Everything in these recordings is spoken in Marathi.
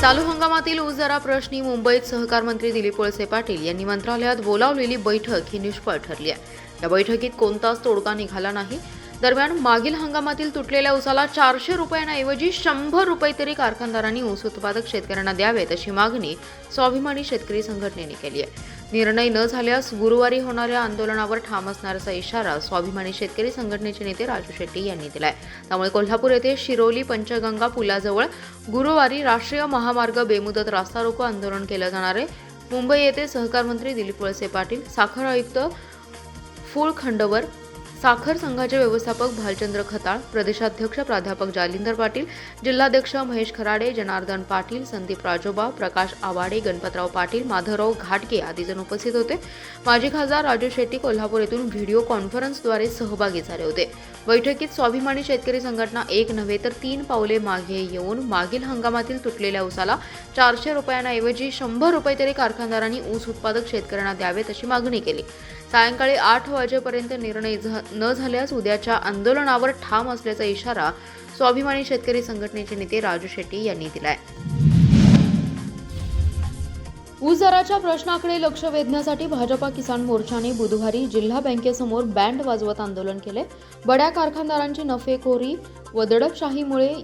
चालू हंगामातील ऊस दराप्रश्नी मुंबईत सहकार मंत्री दिलीप वळसे पाटील यांनी मंत्रालयात बोलावलेली बैठक ही निष्फळ ठरली आहे। या बैठकीत कोणताच तोडगा निघाला नाही। दरम्यान मागील हंगामातील तुटलेल्या ऊसाला 400 रुपयांऐवजी 100 रुपये तरी कारखानदारांनी ऊस उत्पादक शेतकऱ्यांना द्यावेत अशी मागणी स्वाभिमानी शेतकरी संघटनेने केली आहे। निर्णय न झाल्यास गुरुवारी होणाऱ्या आंदोलनावर ठाम असण्याचा इशारा स्वाभिमानी शेतकरी संघटनेचे नेते राजू शेट्टी यांनी दिलाय। त्यामुळे कोल्हापूर येथे शिरोली पंचगंगा पुलाजवळ गुरुवारी राष्ट्रीय महामार्ग बेमुदत रास्ता रोको आंदोलन केले जाणार आहे। मुंबई येथे सहकार मंत्री दिलीप वळसे पाटील, साखर आयुक्त फूल खंडवर, साखर संघाचे व्यवस्थापक भालचंद्र खताळ, प्रदेशाध्यक्ष प्राध्यापक जालिंदर पाटील, जिल्हाध्यक्ष महेश खराडे, जनार्दन पाटील, संदीप राजोबा, प्रकाश आवाडे, गणपतराव पाटील, माधवराव घाटगे आदी जण उपस्थित होते। माजी खासदार राजू शेट्टी कोल्हापूर येथून व्हिडिओ कॉन्फरन्सद्वारे सहभागी झाले होते। बैठकीत स्वाभिमानी शेतकरी संघटना एक नव्हे तर 3 पावले मागे येऊन मागील हंगामातील तुटलेल्या ऊसाला 400 रुपयांऐवजी 100 रुपये तरी कारखानदारांनी ऊस उत्पादक शेतकऱ्यांना द्यावेत अशी मागणी केली। सायंकाळी 8 वाजेपर्यंत निर्णय न झाल्यास उद्याच्या आंदोलनावर ठाम असल्याचा इशारा स्वाभिमानी शेतकरी संघटनेचे नेते राजू शेट्टी यांनी दिलाय। ऊस दराच्या प्रश्नाकडे लक्ष वेधण्यासाठी भाजपा किसान मोर्चाने बुधवारी जिल्हा बँकेसमोर बँड वाजवत आंदोलन केले। बड्या कारखानदारांची नफेखोरी व दडपशाहीमुळे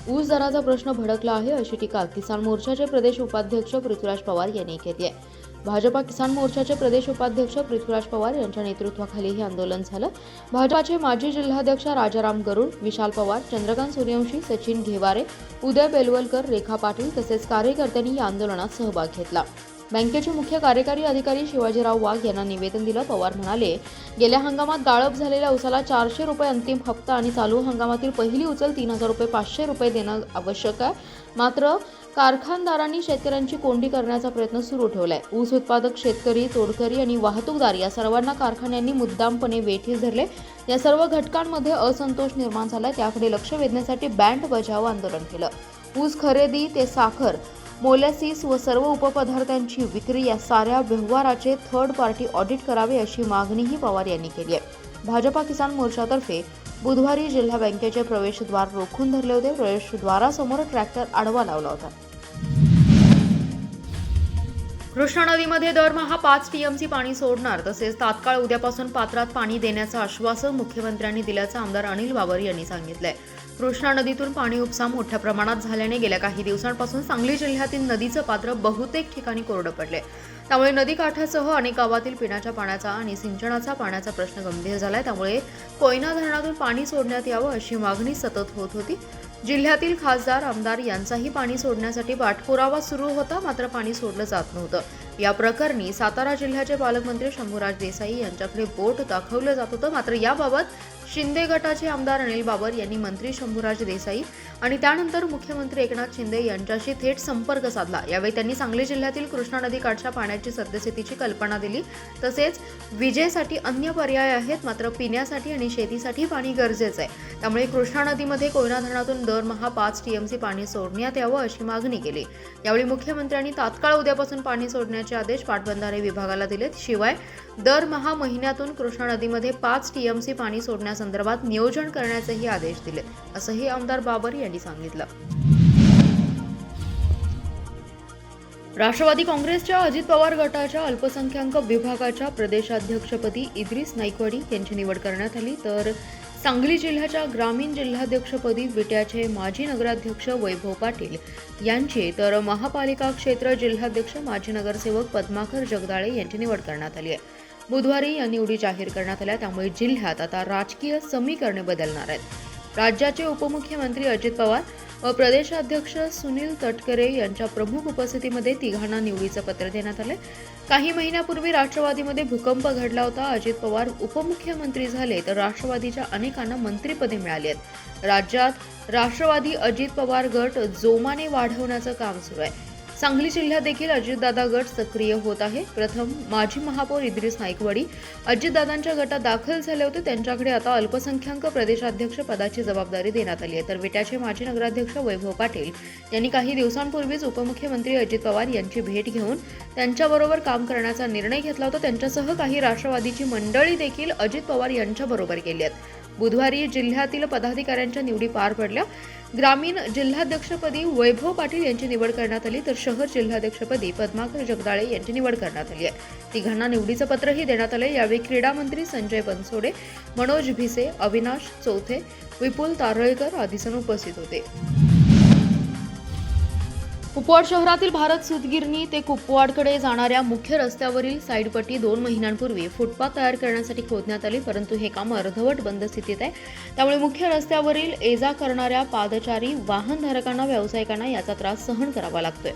ऊस दराचा प्रश्न भडकला आहे अशी टीका किसान मोर्चाचे प्रदेश उपाध्यक्ष पृथ्वीराज पवार यांनी केली आहे। भाजपा किसान मोर्चाचे प्रदेश उपाध्यक्ष पृथ्वीराज पवार यांच्या नेतृत्वाखाली हे आंदोलन झालं। भाजपाचे माजी जिल्हाध्यक्ष राजाराम गरुड, विशाल पवार, चंद्रकांत सूर्यवंशी, सचिन घेवारे, उदय बेलवलकर, रेखा पाटील तसेच कार्यकर्त्यांनी या आंदोलनात सहभाग घेतला। बँकेचे मुख्य कार्यकारी अधिकारी शिवाजीराव वाघ यांना निवेदन दिलं। पवार म्हणाले, गेल्या हंगामात गाळप झालेल्या ऊसाला 400 रुपये अंतिम हप्ता आणि चालू हंगामातील पहिली उचल 3000 रुपये 500 रुपये देणं आवश्यक आहे। मात्र कारखानदारांनी शेतकऱ्यांची कोंडी करण्याचा प्रयत्न सुरू ठेवलाय। ऊस उत्पादक शेतकरी, तोडकरी आणि वाहतूकदार या सर्वांना कारखान्यांनी मुद्दामपणे वेठीस धरले। या सर्व घटकांमध्ये असंतोष निर्माण झालाय। त्याकडे लक्ष वेधण्यासाठी बँड बजाव आंदोलन केलं। ऊस खरेदी ते साखर, मोलॅसिस व सर्व उपपदार्थांची विक्री या साऱ्या व्यवहाराचे थर्ड पार्टी ऑडिट करावे अशी मागणीही पवार यांनी केली आहे। भाजपा किसान मोर्चातर्फे बुधवारी जिल्हा बँकेचे प्रवेशद्वार रोखून धरले होते। प्रवेशद्वारासमोर ट्रॅक्टर आडवा लावला होता। कृष्णा नदीमध्ये दरमहा 5 टीएमसी पाणी सोडणार तसेच तात्काळ उद्यापासून पात्रात पाणी देण्याचं आश्वासन मुख्यमंत्र्यांनी दिल्याचं आमदार अनिल बाबर यांनी सांगितलंय। कृष्णा नदीतून पाणी उपसा मोठ्या प्रमाणात झाल्याने गेल्या काही दिवसांपासून सांगली जिल्ह्यातील नदीचं पात्र बहुतेक ठिकाणी कोरडं पडले। त्यामुळे नदीकाठासह अनेक गावातील पिण्याच्या पाण्याचा आणि सिंचनाचा पाण्याचा प्रश्न गंभीर झालाय। त्यामुळे कोयना धरणातून पाणी सोडण्यात यावं अशी मागणी सतत होत होती। जिल्ह्यातील खासदार, आमदार यांचाही पाणी सोडण्यासाठी पाठपुरावा सुरू होता, मात्र पाणी सोडलं जात नव्हतं। या प्रकरणी सातारा जिल्ह्याचे पालकमंत्री शंभूराज देसाई यांच्याकडे बोट दाखवलं जात होतं। मात्र याबाबत शिंदे गटाचे आमदार अनिल बाबर यांनी मंत्री शंभूराज देसाई आणि त्यानंतर मुख्यमंत्री एकनाथ शिंदे यांच्याशी थेट संपर्क साधला। यावेळी त्यांनी सांगली जिल्ह्यातील कृष्णा नदीकाठच्या पाण्याची सद्यस्थितीची कल्पना दिली। तसेच विजेसाठी अन्य पर्याय आहेत, मात्र पिण्यासाठी आणि शेतीसाठी पाणी गरजेचं आहे। त्यामुळे कृष्णा नदीमध्ये कोयना धरणातून दरमहा 5 टीएमसी पाणी सोडण्यात यावं अशी मागणी केली। यावेळी मुख्यमंत्र्यांनी तात्काळ उद्यापासून पाणी सोडण्याचे आदेश पाटबंधारे विभागाला दिलेत। शिवाय दरमहा महिन्यातून कृष्णा नदीमध्ये 5 टीएमसी पाणी सोडण्यासंदर्भात नियोजन करण्याचेही आदेश दिले, असंही आमदार बाबर यांनी सांगितलं। राष्ट्रवादी काँग्रेसच्या अजित पवार गटाच्या अल्पसंख्याक विभागाच्या प्रदेशाध्यक्षपदी इद्रिस नाईकवाडी यांची निवड करण्यात आली। तर सांगली जिल्ह्याच्या ग्रामीण जिल्हाध्यक्षपदी विट्याचे माजी नगराध्यक्ष वैभव पाटील यांची, तर महापालिका क्षेत्र जिल्हाध्यक्ष माजी नगरसेवक पद्माकर जगदाळे यांची निवड करण्यात आली आहे। बुधवारी या निवडी जाहीर करण्यात आल्या। त्यामुळे जिल्ह्यात आता राजकीय समीकरणे बदलणार आहेत। राज्याचे उपमुख्यमंत्री अजित पवार व प्रदेशाध्यक्ष सुनील तटकरे यांच्या प्रमुख उपस्थितीमध्ये तिघांना निवडीचं पत्र देण्यात आले। काही महिन्यापूर्वी राष्ट्रवादीमध्ये भूकंप घडला होता। अजित पवार उपमुख्यमंत्री झाले तर राष्ट्रवादीच्या अनेकांना मंत्रिपदे मिळाली आहेत। राज्यात राष्ट्रवादी अजित पवार गट जोमाने वाढवण्याचं काम सुरू आहे। सांगली जिल्ह्यात देखील अजितदादा गट सक्रिय होत आहे। प्रथम माजी महापौर इद्रिस नाईकवाडी अजितदादांच्या गटात दाखल झाले होते। त्यांच्याकडे आता अल्पसंख्याक प्रदेशाध्यक्ष पदाची जबाबदारी देण्यात आली आहे। तर विट्याचे माजी नगराध्यक्ष वैभव पाटील यांनी काही दिवसांपूर्वीच उपमुख्यमंत्री अजित पवार यांची भेट घेऊन त्यांच्याबरोबर काम करण्याचा निर्णय घेतला होता। त्यांच्यासह काही राष्ट्रवादीची मंडळी देखील अजित पवार यांच्याबरोबर गेली आहेत। बुधवारी जिल्ह्यातील पदाधिकाऱ्यांच्या निवडी पार पडल्या. ग्रामीण जिल्हाध्यक्षपदी वैभव पाटील यांची निवड करण्यात आली, तर शहर जिल्हाध्यक्षपदी पद्माकर जगदाळे यांची निवड करण्यात आली आहे. तिघांना निवडीचं पत्रही देण्यात आले. यावेळी क्रीडा मंत्री संजय बनसोडे, मनोज भिसे, अविनाश चौथे, विपुल तारळेकर आदी जण उपस्थित होते. कुपवाड शहरातील भारत सूतगिरणी ते कुपवाडकडे जाणाऱ्या मुख्य रस्त्यावरील साईडपट्टी 2 महिन्यांपूर्वी फुटपाथ तयार करण्यासाठी खोदण्यात आली, परंतु हे काम अर्धवट बंद स्थितीत आहे. त्यामुळे मुख्य रस्त्यावरील ये-जा करणाऱ्या पादचारी वाहनधारकांना, व्यावसायिकांना याचा त्रास सहन करावा लागतोय.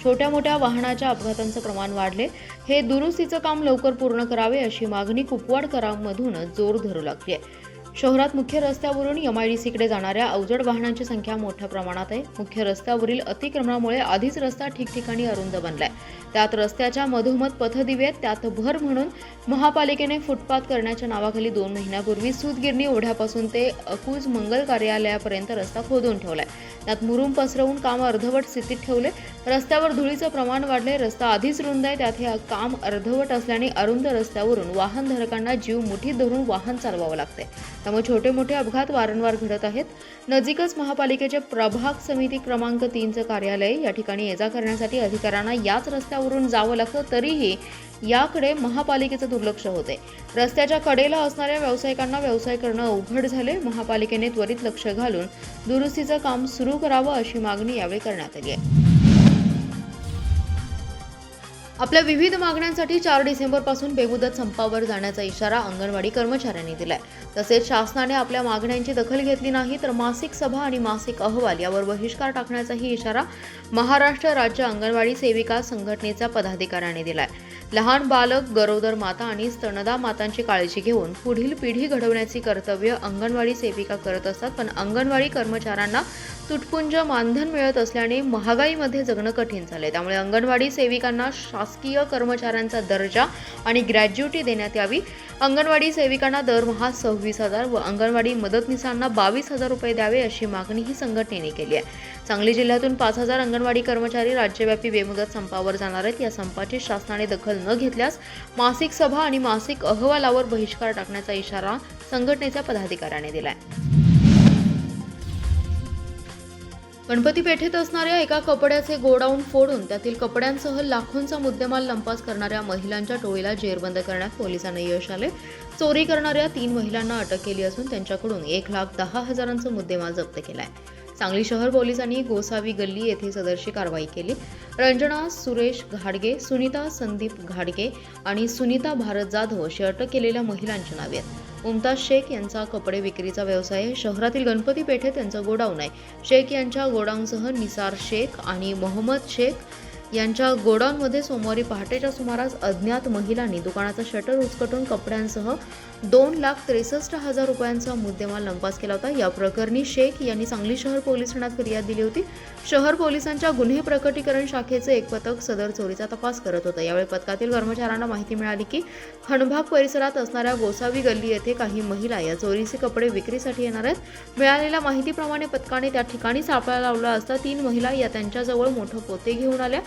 छोट्या मोठ्या वाहनाच्या अपघातांचं प्रमाण वाढले. हे दुरुस्तीचं काम लवकर पूर्ण करावे अशी मागणी कुपवाडकरांमधून जोर धरू लागली आहे. शहरात मुख्य रस्त्यावरून MIDCकडे जाणाऱ्या अवजड वाहनांची संख्या मोठ्या प्रमाणात आहे. मुख्य रस्त्यावरील अतिक्रमणामुळे आधीच रस्ता ठिकठिकाणी अरुंद बनलाय. त्यात रस्त्याच्या मधोमध पथदिवे आहेत. त्यात भर म्हणून महापालिकेने फुटपाथ करण्याच्या नावाखाली 2 महिन्यापूर्वी सूतगिरणी ओढ्यापासून ते अकूज मंगल कार्यालयापर्यंत रस्ता खोदून ठेवलाय. त्यात मुरुम पसरवून काम अर्धवट स्थितीत ठेवले. रस्त्यावर धुळीचं प्रमाण वाढले. रस्ता आधीच रुंद आहे, त्यात हे काम अर्धवट असल्याने अरुंद रस्त्यावरून वाहनधारकांना जीव मुठीत धरून वाहन चालवावं लागते. त्यामुळे छोटे मोठे अपघात वारंवार घडत आहेत. नजीकच महापालिकेचे प्रभाग समिती क्रमांक 3चं कार्यालय, या ठिकाणी ये-जा करण्यासाठी अधिकाऱ्यांना याच रस्त्यावरून जावं लागतं, तरीही याकडे महापालिकेचं दुर्लक्ष होते. रस्त्याच्या कडेला असणाऱ्या व्यावसायिकांना व्यवसाय करणं अवघड झाले. महापालिकेने त्वरित लक्ष घालून दुरुस्तीचं काम सुरू करावं अशी मागणी यावेळी करण्यात आली आहे. आपल्या विविध मागण्यांसाठी 4 डिसेंबरपासून बेमुदत संपावर जाण्याचा इशारा अंगणवाडी कर्मचाऱ्यांनी दिलाय. तसेच शासनाने आपल्या मागण्यांची दखल घेतली नाही तर मासिक सभा आणि मासिक अहवाल यावर बहिष्कार टाकण्याचाही इशारा महाराष्ट्र राज्य अंगणवाडी सेविका संघटनेच्या पदाधिकाऱ्यांनी दिलाय. लहान बालक, गरोदर माता आणि स्तनदा मातांची काळजी घेऊन पुढील पिढी घडवण्याची कर्तव्य अंगणवाडी सेविका करत असतात, पण अंगणवाडी कर्मचाऱ्यांना तुटपुंज मानधन मिळत असल्याने महागाईमध्ये जगणं कठीण झाले. त्यामुळे अंगणवाडी सेविकांना शासकीय कर्मचाऱ्यांचा दर्जा आणि ग्रॅज्युटी देण्यात यावी. अंगणवाडी सेविकांना दरमहा 26,000 व अंगणवाडी मदतनीसांना 22,000 रुपये द्यावे अशी मागणी ही संघटनेने केली आहे. सांगली जिल्ह्यातून 5,000 अंगणवाडी कर्मचारी राज्यव्यापी बेमुदत संपावर जाणार आहेत. या संपाची शासनाने दखल न घेतल्यास मासिक सभा आणि मासिक अहवालावर बहिष्कार टाकण्याचा इशारा संघटनेच्या पदाधिकाऱ्यांनी दिलाय. गणपती पेठेत असणाऱ्या एका कपड्याचे गोडाऊन फोडून त्यातील कपड्यांसह लाखोंचा मुद्देमाल लंपास करणाऱ्या महिलांच्या टोळीला जेरबंद करण्यात पोलिसांना यश आले. चोरी करणाऱ्या 3 महिलांना अटक केली असून त्यांच्याकडून 1,10,000चा मुद्देमाल जप्त केलाय. सांगली शहर पोलिसांनी गोसावी गल्ली येथे सदरची कारवाई केली. रंजना सुरेश घाडगे, सुनीता संदीप घाडगे आणि सुनीता भारत जाधव अशी अटक केलेल्या महिलांची नावे आहेत. मुमताज शेख यांचा कपडे विक्रीचा व्यवसाय आहे. शहरातील गणपती पेठेत त्यांचं गोडाऊन आहे. शेख यांच्या गोडाऊनसह निसार शेख आणि मोहम्मद शेख यांच्या गोडाऊनमध्ये सोमवारी पहाटेच्या सुमारास अज्ञात महिलांनी दुकानाचा शटर उचकटून कपड्यांसह 2,63,000 रुपयांचा मुद्देमाल लंपास केला होता. या प्रकरणी शेख यांनी सांगली शहर पोलीस ठाण्यात फिर्याद दिली होती. शहर पोलिसांच्या गुन्हे प्रकटीकरण शाखेचे एक पथक सदर चोरीचा तपास करत होतं. यावेळी पथकातील कर्मचाऱ्यांना माहिती मिळाली की खंडभाग परिसरात असणाऱ्या गोसावी गल्ली येथे काही महिला या चोरीचे कपडे विक्रीसाठी येणार आहेत. मिळालेल्या माहितीप्रमाणे पथकाने त्या ठिकाणी सापळा लावला असता 3 महिला या त्यांच्याजवळ मोठं पोते घेऊन आल्या.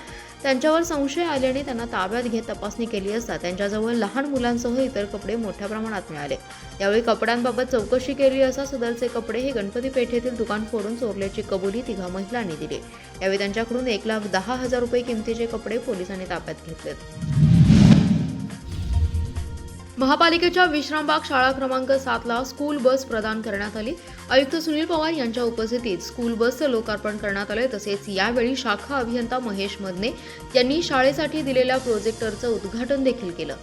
त्यांच्यावर संशय आल्याने त्यांना ताब्यात घेत तपासणी केली असता त्यांच्याजवळ लहान मुलांसह इतर कपडे मोठ्या प्रमाणात मिळाले. यावेळी कपड्यांबाबत चौकशी केली असता सदरचे कपडे हे गणपती पेठेतील दुकान फोडून चोरल्याची कबुली 3 महिलांनी दिली. यावेळी त्यांच्याकडून 1,10,000 रुपये किमतीचे कपडे पोलिसांनी ताब्यात घेतलेत. महापालिकेच्या विश्रामबाग शाळा क्रमांक 7ला स्कूल बस प्रदान करण्यात आली. आयुक्त सुनील पवार यांच्या उपस्थितीत स्कूल बसचं लोकार्पण करण्यात आले. तसेच यावेळी शाखा अभियंता महेश मदने यांनी शाळेसाठी दिलेल्या प्रोजेक्टरचं उद्घाटन देखील केलं.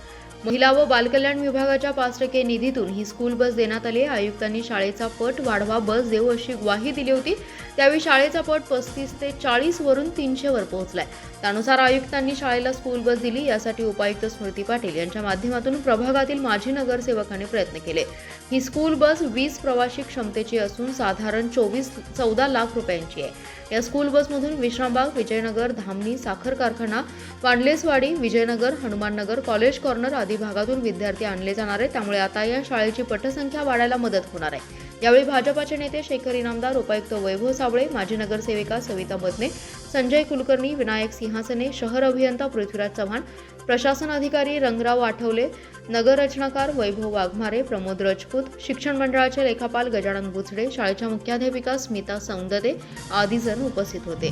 महिला व बालकल्याण विभागाच्या 5% निधीतून ही स्कूल बस देण्यात आली. आयुक्तांनी शाळेचा पट वाढवा, बस देऊ अशी ग्वाही दिली होती. त्यावेळी शाळेचा पट 35 ते 40 वरून 300 वर पोहोचलाय. त्यानुसार आयुक्तांनी शाळेला स्कूल बस दिली. यासाठी उपायुक्त स्मृती पाटील यांच्या माध्यमातून प्रभागातील माजी नगरसेवकांनी प्रयत्न केले. ही स्कूल बस 20 प्रवासी क्षमतेची असून साधारण 14 लाख रुपयांची आहे. या स्कूल बसमधून विश्रामबाग, विजयनगर, धामणी, साखर कारखाना, पांडलेसवाडी, विजयनगर, हनुमाननगर, कॉलेज कॉर्नर आदी भागातून विद्यार्थी आणले जाणार आहेत. त्यामुळे आता या शाळेची पटसंख्या वाढायला मदत होणार आहे. यावेळी भाजपाचे नेते शेखर इनामदार, उपायुक्त वैभव साबळे, माजी नगरसेविका सविता मदने, संजय कुलकर्णी, विनायक सिंहासने, शहर अभियंता पृथ्वीराज चव्हाण, प्रशासन अधिकारी रंगराव आठवले, नगर रचनाकार वैभव वाघमारे, प्रमोद राजपूत, शिक्षण मंडळाचे लेखापाल गजानन बुचडे, शाळेच्या मुख्याध्यापिका स्मिता सौंदते आदी जण उपस्थित होते.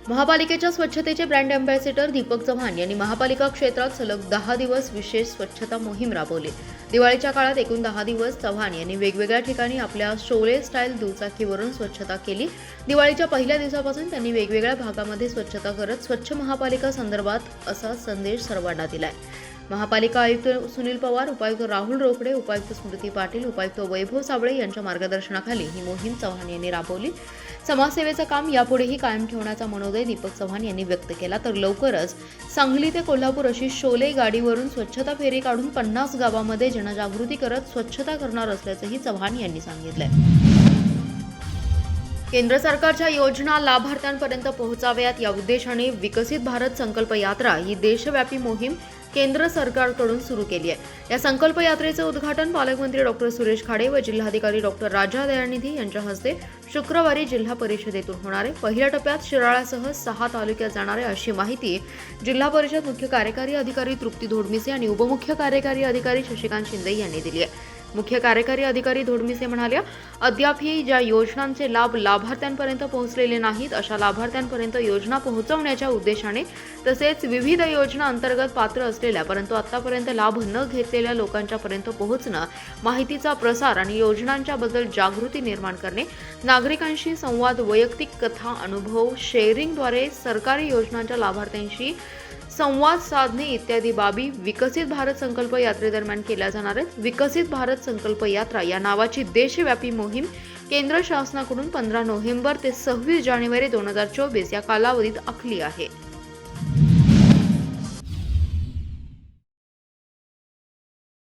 महापालिकेच्या स्वच्छतेचे ब्रँड अँबॅसेडर दीपक चव्हाण यांनी महापालिका क्षेत्रात सलग 10 दिवस विशेष स्वच्छता मोहीम राबवली. दिवाळीच्या काळात एकूण 10 दिवस चव्हाण यांनी वेगवेगळ्या ठिकाणी आपल्या शोले स्टाईल दुचाकीवरून स्वच्छता केली. दिवाळीच्या पहिल्या दिवसापासून त्यांनी वेगवेगळ्या भागामध्ये स्वच्छता करत स्वच्छ महापालिका संदर्भात असा संदेश सर्वांना दिलाय. महापालिका आयुक्त सुनील पवार, उपायुक्त राहुल रोकडे, उपायुक्त स्मृती पाटील, उपायुक्त वैभव साबळे यांच्या मार्गदर्शनाखाली ही मोहीम चव्हाण यांनी राबवली. समाजसेवेचं काम यापुढेही कायम ठेवण्याचा मनोदय दीपक चव्हाण यांनी व्यक्त केला. तर लवकरच सांगली ते कोल्हापूर अशी शोले गाडीवरून स्वच्छता फेरी काढून 50 गावांमध्ये जनजागृती करत स्वच्छता करणार असल्याचंही चव्हाण यांनी सांगितलंय. केंद्र सरकारच्या योजना लाभार्थ्यांपर्यंत पोहोचाव्यात या उद्देशाने विकसित भारत संकल्प यात्रा ही देशव्यापी मोहीम केंद्र सरकारकडून सुरू केली आहे. या संकल्प यात्रेचे उद्घाटन पालकमंत्री डॉक्टर सुरेश खाडे व जिल्हाधिकारी डॉक्टर राजा दयानिधी यांच्या हस्ते शुक्रवारी जिल्हा परिषदेतून होणार आहे. पहिल्या टप्प्यात शिराळ्यासह 6 तालुक्यात जाणार आहे अशी माहिती जिल्हा परिषद मुख्य कार्यकारी अधिकारी तृप्ती धोडमिसे आणि उपमुख्य कार्यकारी अधिकारी शशिकांत शिंदे यांनी दिली आहे. मुख्य कार्यकारी अधिकारी धोडमिसे म्हणाल्या, अद्यापही ज्या योजनांचे लाभ लाभार्थ्यांपर्यंत पोहोचलेले नाहीत अशा लाभार्थ्यांपर्यंत योजना पोहोचवण्याच्या उद्देशाने तसेच विविध योजना अंतर्गत पात्र असलेल्या परंतु आतापर्यंत लाभ न घेतलेल्या लोकांच्या पर्यंत पोहोचणं, माहितीचा प्रसार आणि योजनांच्या बद्दल जागृती निर्माण करणे, नागरिकांशी संवाद, वैयक्तिक कथा, अनुभव शेअरिंगद्वारे सरकारी योजनांच्या लाभार्थ्यांशी संवाद साधणे इत्यादी बाबी विकसित भारत संकल्प यात्रेदरम्यान केल्या जाणार आहेत. विकसित भारत संकल्प यात्रा या नावाची देशव्यापी मोहीम केंद्र शासनाकडून 15 नोव्हेंबर ते 26 जानेवारी 2024 या कालावधीत आखली आहे.